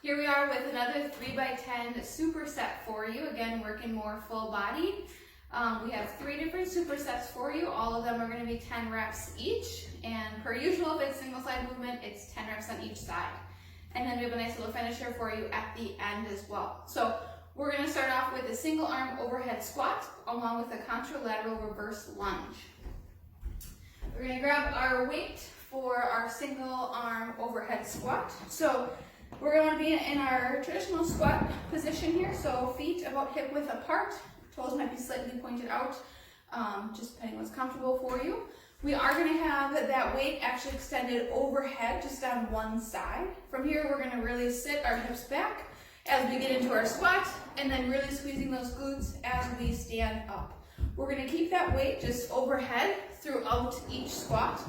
Here we are with another 3x10 superset for you. Again, working more full body. We have 3 different supersets for you. All of them are going to be 10 reps each. And per usual, if it's single side movement, it's 10 reps on each side. And then we have a nice little finisher for you at the end as well. So we're going to start off with a single arm overhead squat along with a contralateral reverse lunge. We're going to grab our weight for our single arm overhead squat. So we're going to be in our traditional squat position here. So feet about hip width apart, toes might be slightly pointed out, just depending what's comfortable for you. We are going to have that weight actually extended overhead just on one side. From here, we're going to really sit our hips back as we get into our squat, and then really squeezing those glutes as we stand up. We're going to keep that weight just overhead throughout each squat.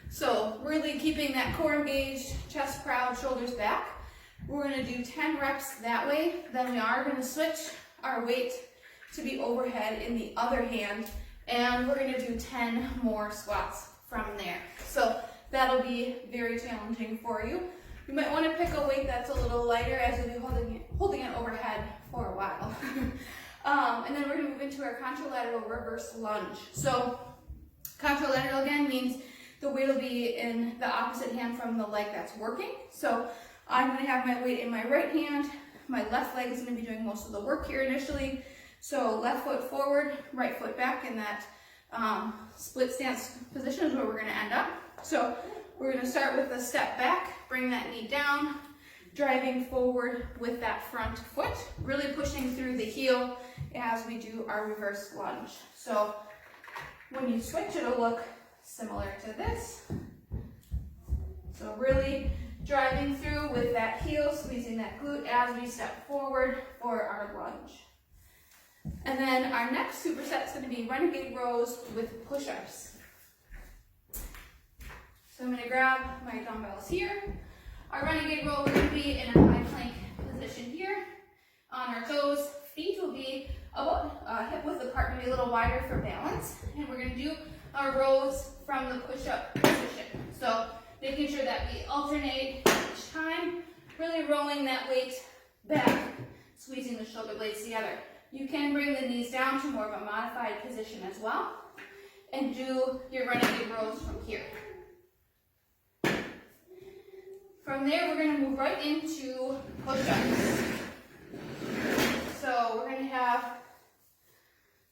So really keeping that core engaged, chest proud, shoulders back. We're going to do 10 reps that way. Then we are going to switch our weight to be overhead in the other hand, and we're going to do 10 more squats from there. So that'll be very challenging for you. You might want to pick a weight that's a little lighter as you'll be holding it overhead for a while. And then we're going to move into our contralateral reverse lunge. So contralateral again means the weight will be in the opposite hand from the leg that's working. So I'm going to have my weight in my right hand. My left leg is going to be doing most of the work here initially. So left foot forward, right foot back in that split stance position is where we're going to end up. So we're going to start with a step back, bring that knee down, driving forward with that front foot, really pushing through the heel as we do our reverse lunge. So when you switch, it'll look similar to this. So really driving through with that heel, squeezing that glute as we step forward for our lunge. And then our next superset is going to be Renegade Rows with push-ups. So I'm going to grab my dumbbells here. Our Renegade Row, we're going to be in a high plank position here. On our toes, feet will be about hip width apart, maybe a little wider for balance. And we're going to do our rows from the push-up position. So making sure that we alternate each time, really rolling that weight back, squeezing the shoulder blades together. You can bring the knees down to more of a modified position as well, and do your Renegade Rows from here. From there, we're going to move right into push-ups. So we're going to have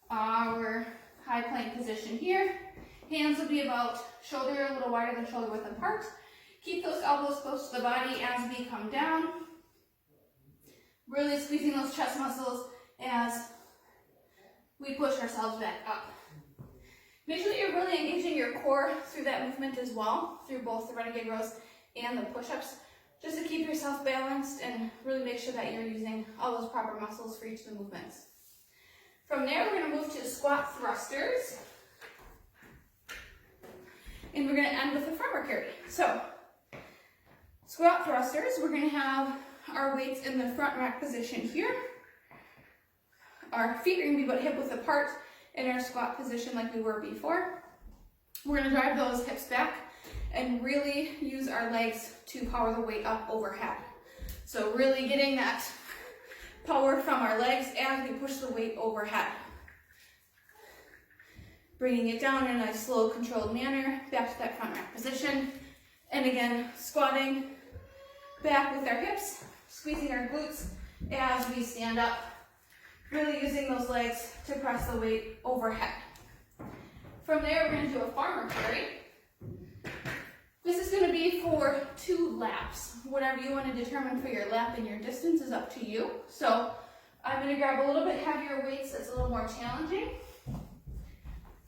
our high plank position here. Hands will be about shoulder, a little wider than shoulder width apart. Keep those elbows close to the body as we come down. Really squeezing those chest muscles as we push ourselves back up. Make sure that you're really engaging your core through that movement as well, through both the Renegade Rows and the push-ups, just to keep yourself balanced and really make sure that you're using all those proper muscles for each of the movements. From there, we're going to move to squat thrusters. And we're going to end with a farmer carry. So, squat thrusters, we're going to have our weights in the front rack position here. Our feet are going to be about hip width apart in our squat position like we were before. We're going to drive those hips back and really use our legs to power the weight up overhead. So really getting that power from our legs as we push the weight overhead. Bringing it down in a slow, controlled manner, back to that front rack position. And again, squatting back with our hips, squeezing our glutes as we stand up. Really using those legs to press the weight overhead. From there, we're going to do a farmer carry. This is going to be for 2 laps. Whatever you want to determine for your lap and your distance is up to you. So I'm going to grab a little bit heavier weights that's a little more challenging.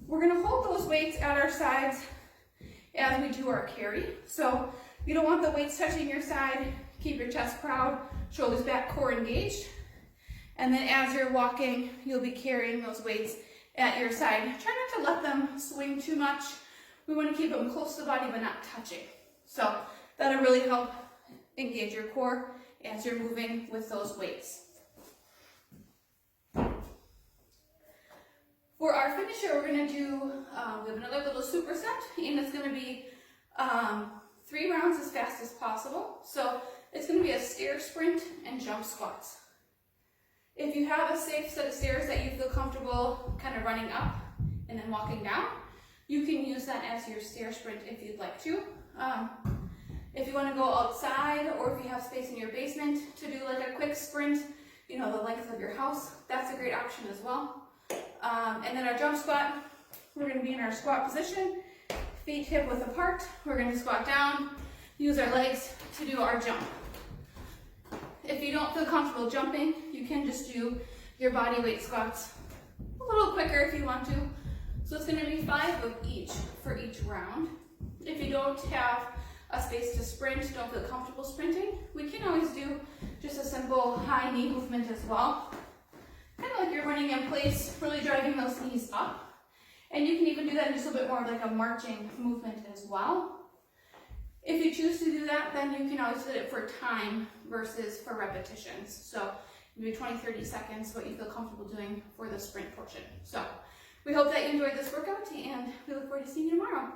We're going to hold those weights at our sides as we do our carry. So you don't want the weights touching your side. Keep your chest proud, shoulders back, core engaged. And then as you're walking, you'll be carrying those weights at your side. Try not to let them swing too much. We want to keep them close to the body but not touching. So that'll really help engage your core as you're moving with those weights. For our finisher, we're going to do, we have another little superset, and it's going to be 3 rounds as fast as possible. So it's going to be a stair sprint and jump squats. If you have a safe set of stairs that you feel comfortable kind of running up and then walking down, you can use that as your stair sprint if you'd like to. If you want to go outside, or if you have space in your basement to do like a quick sprint, you know, the length of your house, that's a great option as well. And then our jump squat, we're going to be in our squat position, feet hip width apart. We're going to squat down, use our legs to do our jump. If you don't feel comfortable jumping, you can just do your body weight squats a little quicker if you want to. So it's going to be 5 of each for each round. If you don't have a space to sprint, don't feel comfortable sprinting, we can always do just a simple high knee movement as well. Kind of like you're running in place, really driving those knees up. And you can even do that in just a bit more of like a marching movement as well. If you choose to do that, then you can always set it for time versus for repetitions. So maybe 20-30 seconds, what you feel comfortable doing for the sprint portion. So we hope that you enjoyed this workout, and we look forward to seeing you tomorrow.